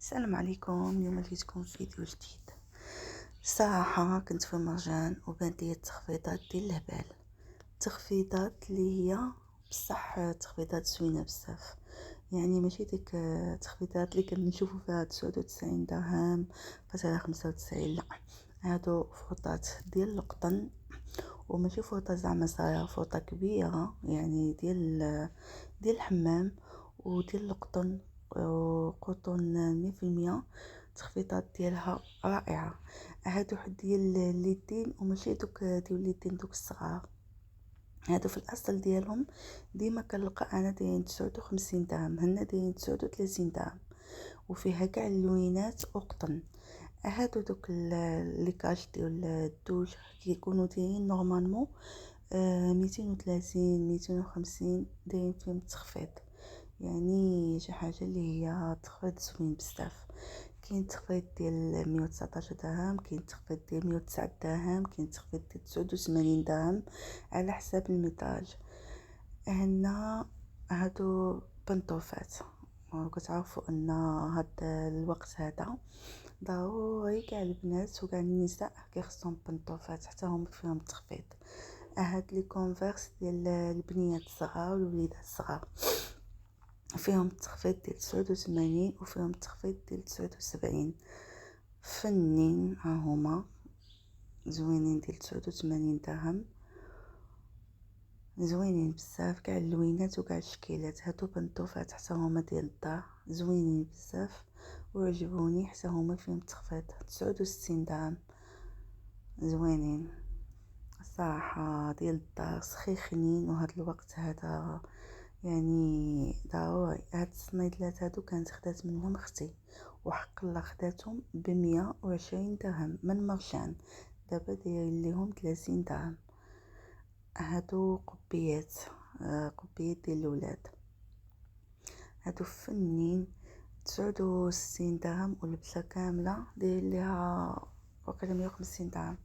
السلام عليكم. اليوم جيتكم في فيديو جديد. الصراحة كنت في مهرجان وبان ليا التخفيضات ديال الهبال، التخفيضات اللي هي بصح تخفيضات زوينة بزاف. يعني ماشي ديك التخفيضات اللي كنشوفو فيها 99 درهم فاصلة 95، لا، هادو فوطات ديال القطن، وماشي فوطة زعما صغيرة، فوطة كبيرة يعني ديال الحمام وديال القطن، قطن 100%. التخفيضات ديالها رائعة. هادو حد ديال اليدين وماشي دوك ديال اليدين دوك الصغار، هادو في الاصل ديالهم ديما كنلقى انا دايرين 59 درهم، هنا دايرين 39 درهم، وفيها كاع اللوينات وقطن. هادو دوك لي كاش ديال الدوش كيكونوا دايرين نورمالمون 230 250 دايرين فيهم التخفيض، يعني شي حاجه اللي هي تخفيض زوين بزاف. كاين تخفيض ديال 119 درهم، كاين تخفيض ديال 109 درهم، كاين تخفيض ديال 89 درهم على حساب الميتاج. هنا هادو بنطوفات، وكتعرفوا ان هاد الوقت هذا ضروري كاع البنات وكاع النساء كيخصهم بنطوفات حتى هما فيهم تخفيض. هاد لي كونفرس ديال البنيات الصغار والوليدات الصغار فيهم التخفيض ديال 89 وفيهم التخفيض ديال 79. فنين ها هما زوينين ديال 89 درهم، زوينين بزاف كاع اللوينات وكاع الشكيلات. هادو بنطوفات حتى هما ديال الدار زوينين بزاف وعجبوني حتى هما فيهم تخفيض 69 درهم، زوينين صراحه ديال الدار سخيخنين. وهاد الوقت هذا يعني ضروري. هاد الصنيدلات هادو كانت خدات منهم اختي، وحق الله خداتهم ب120 درهم من مرشان، دابا دايرين ليهم 30 درهم. هادو قبيات، قبيات ديال الولاد، هادو فنين 69 درهم، واللبسه كامله داير ليها وقيلا 150 درهم.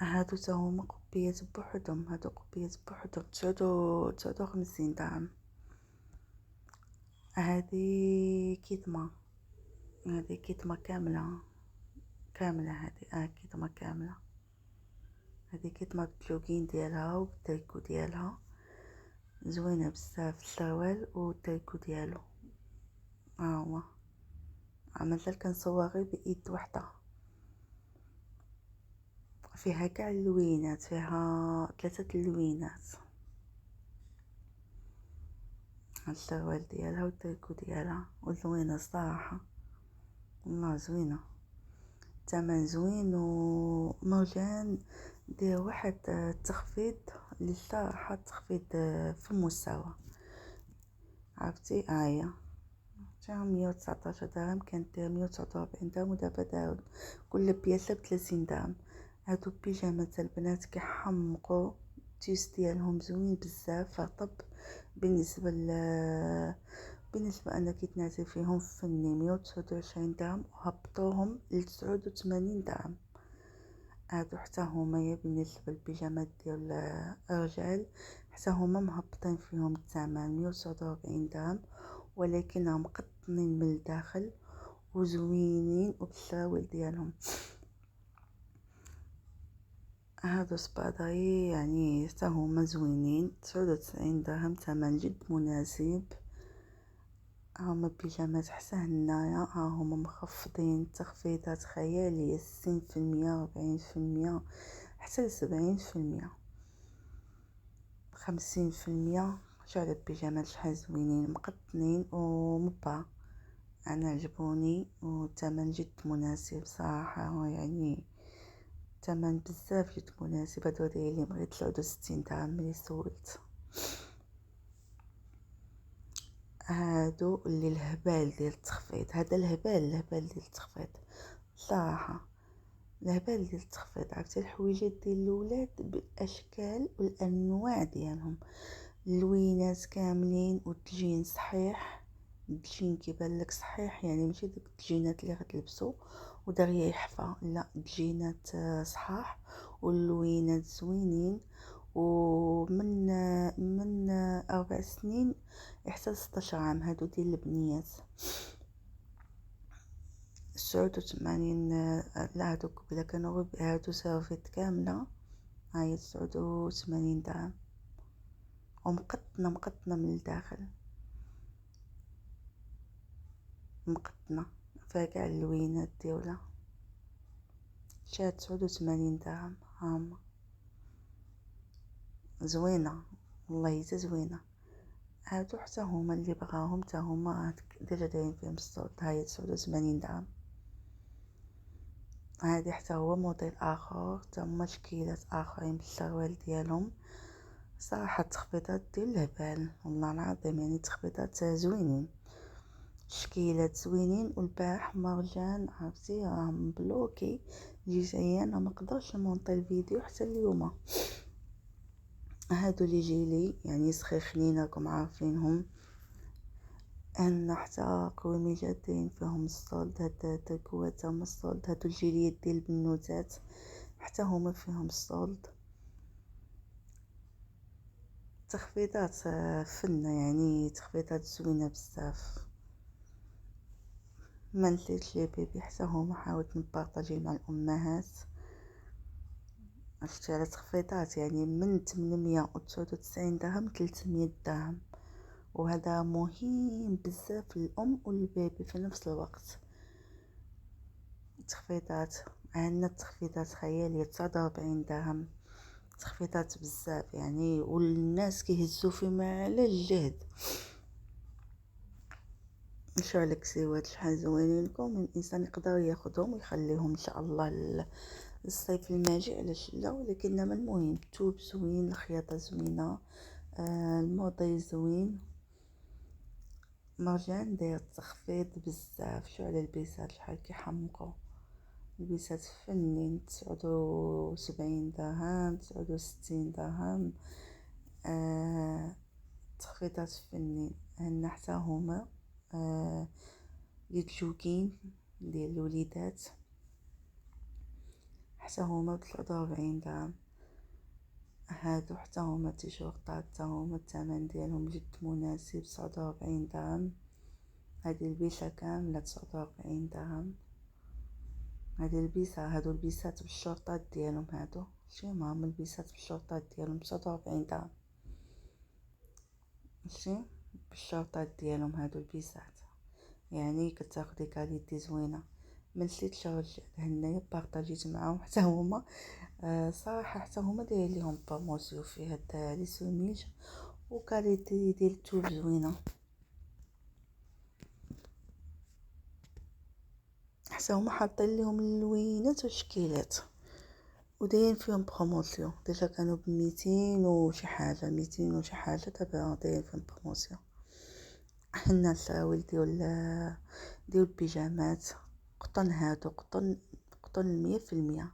هادو تا هما قبيات بوحدهم، هادو قبيات بوحدهم 59 درهم. هذه كتمه، هذه كتمه كامله هذه كتمه كامله، هذه كتمه بالجوكين ديالها وبالتريكو ديالها، زوينه بزاف السروال والتريكو ديالو. ها هو مازال كنصور غير بايد وحده. فيها كاع اللوينات، فيها 3 اللوينات، السروال ديالها والتريكو ديالها، وزوينه الصراحه والله زوينه. الثمن زوين، ومرجان دير واحد التخفيض اللي صراحه تخفيض في المستوى. عرفتي هي 119 درهم كانت 149 درهم، ودابا داو كل بياسه ب30 درهم. هادو بيجامات البنات كيحمقوا، التيس ديالهم زوين بزاف، رطب بالنسبه انا كيتنازل فيهم فني 129 درهم وهبطوهم ل 89 درهم. هادو حتى هما بالنسبه للبيجامات ديال الرجال حتى هما مهبطين فيهم الثمن 149 درهم، ولكن راهم مقطنين من الداخل وزوينين وبالسراول ديالهم. هادو سباداي يعني حتى هما زوينين 99 درهم، ثمن جد مناسب. هما بيجامات حتى هنايا ها هما مخفضين تخفيضات خياليه 60% 40% حتى 70% 50%. شوف هاد البيجامات شحال زوينين مقطنين ومبا، انا عجبوني والثمن جد مناسب صراحه، يعني ثمن بزاف جد مناسب. هادو دايرين غير 63 درهم ملي سولت. هادو اللي الهبال ديال التخفيض، هذا الهبال ديال التخفيض صراحه، الهبال ديال التخفيض. عرفتي الحويجات ديال الولاد بالاشكال والانواع ديالهم، اللوينات كاملين، والتجين صحيح، التجين كيبان لك صحيح، يعني ماشي داك التجينات اللي غتلبسو ودغيا يحفى، لا التجينات صحاح واللوينات زوينين. ومن 4 سنين حتى 16 عام هادو ديال البنيات. 89. لا هادوك قبيلة كانو هادو سافيت كاملة، هاهي 89 درهم ومقطنة من الداخل، مقطنة فيها قاع اللوينات ديالها، شاد 89 درهم. هاهما زوينة والله حتى زوينة. هادو حتى هما اللي بغاهم حتى هما ديجا دايرين فيهم الصوت، هاهي 89 درهم. هادي حتى هو موديل اخر، حتى هما شكيلات اخرين بالسروال ديالهم. صراحة التخبيطات ديال الهبال والله العظيم، يعني تخبيطات زوينين، شكيلات زوينين، والبارح مرجان عرفتي راهم بلوكي جيت انا مقدرش نمونطي الفيديو حتى اليوم. هادو اللي جيلي يعني سخيخنين راكم عارفينهم، ان حتى قويمي جادين فيهم الصولد، هاد الكوات هما الصولد، هادو الجيليات ديال البنوتات حتى هما فيهم الصولد. تخفيضات فنة، يعني تخفيضات زوينة بزاف. ما نسيتش لي بيبي حتى هما حاولت نبارطاجي مع الامهات، عرفتي على تخفيضات يعني من 899 درهم 300 درهم، وهذا مهم بزاف للام والبيبي في نفس الوقت. تخفيضات عندنا تخفيضات خيالية 49 درهم، تخفيضات بزاف يعني، والناس كيهزوا فيما على الجهد. نشوف لك سيوات شحال زوينين لكم، الانسان يقدر ياخذهم ويخليهم ان شاء الله الصيف الماجي، علاش لا. ولكن المهم الثوب زوين، الخياطه زوينه، الموديل زوين. مرجان داير تخفيض بزاف، شو على البيسات شحال كيحمقوا البيسات فنين، 79 درهم 69 درهم. تخفيضات فنين. عندنا حتى هما الجوكين ديال الوليدات حتى هما ب43 درهم. هادو حتى هما تيشورطات، حتى هما الثمن ديالهم جد مناسب، 49 درهم. هذه البيسه كامله 49 درهم. هذه البيسه، هادو البيسات بالشورطات ديالهم، هادو شي هما البيسات بالشورطات ديالهم 49 درهم، ماشي بالشورطات ديالهم هادو البيسات، يعني كتاخدي كاليتي زوينه. ما نسيتش نرجع هنايا بارطاجيت معاهم حتى هما. صراحه حتى هما دايرين ليهم بروموسيون في هاد لي سوميج، وكاليتي ديال الثوب زوينه. حتى هما حاطين لهم اللوينات والشكيلات ودايرين فيهم بروموسيون، ديجا كانوا ب200 وشي حاجه، 200 وشي حاجه، دابا دايرين فيهم بروموسيون. حنا السراول ديال البيجامات قطن، هادو قطن 100%،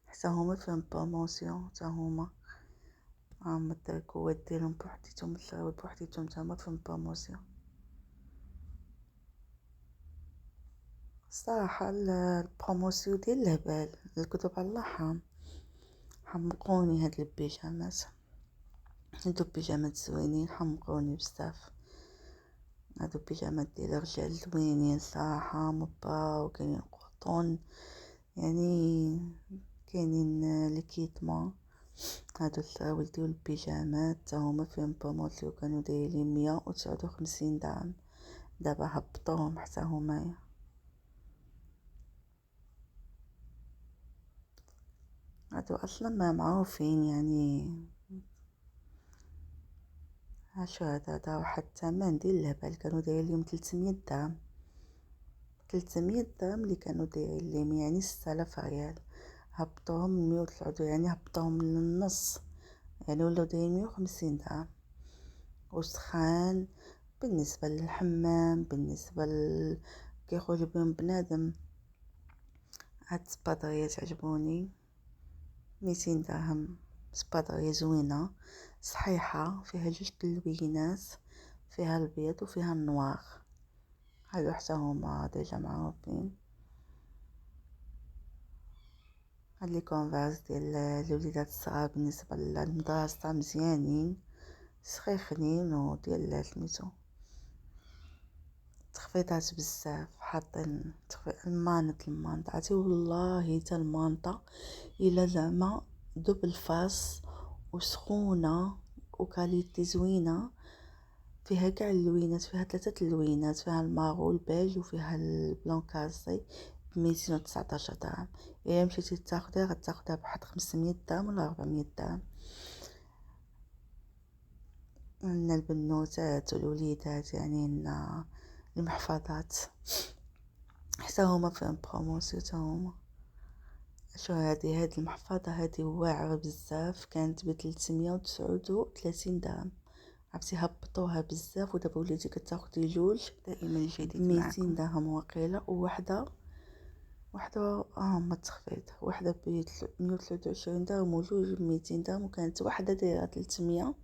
حتى هما فيهم بروموسيون. حتى هما الكوات ديالهم بوحديتهم، السراول بوحديتهم تما فيهم بروموسيون. الصراحه البروموسيون ديال الهبال الكتب على الله حمقوني. هاد البيجامات، هادو البيجامات زوينين، حمقوني بزاف. هادو البيجامات ديال الرجال زوينين صراحه، مبا وكاينين قطن، يعني كاينين ليكيتمون. هادو السراول ديال البيجامات تا هما فيهم بروموسيون، كانوا دايرين 159 درهم، دابا هبطوهم حتى هما. هادو اصلا ما معروفين يعني. هاشو هذا واحد الثمن ديال الهبال، كانوا دايرين لهم 300 درهم، 300 درهم اللي كانوا دايرين لهم، يعني 6000 ريال. هبطوهم 103، يعني هبطوهم للنص، يعني ولاو دايرين 150 درهم. وسخان بالنسبه للحمام، بالنسبه كيخرج بهم بنادم. هاد السباطريات عجبوني، 200 درهم. سباطرية زوينه صحيحه، فيها جوج اللوينات، فيها البيض وفيها النوار. هادو حتى هما ديجا معروفين. هاد لي كونفاس ديال الوليدات الصغار بالنسبه للمدرسه مزيانين، سخيخنين وديال سميتو تخفيضات بزاف، حاطين المانطاتي والله حتى المانطا الا زعما دوبل فاس وسخونه وكاليتي زوينه، فيها كاع اللوينات، فيها 3 اللوينات، فيها الماغو والبيج وفيها البلون كازي ب219 درهم. الا مشيتي تاخديها غتاخديها بواحد 500 درهم ولا 400 درهم. عندنا البنوتات والوليدات، يعني عندنا المحفظات حتى هما فيهم بروموسيون حتى هما. شو هاد المحفظة هادي واعرة بزاف، كانت ب339 درهم. عرفتي هبطوها بزاف، ودابا وليتي كتاخدي جوج دائما الجديد ب200 معكم. درهم واقيلا، ووحده هما التخفيض، وحده ب123 درهم وجوج ب200 درهم، وكانت وحده دايره 300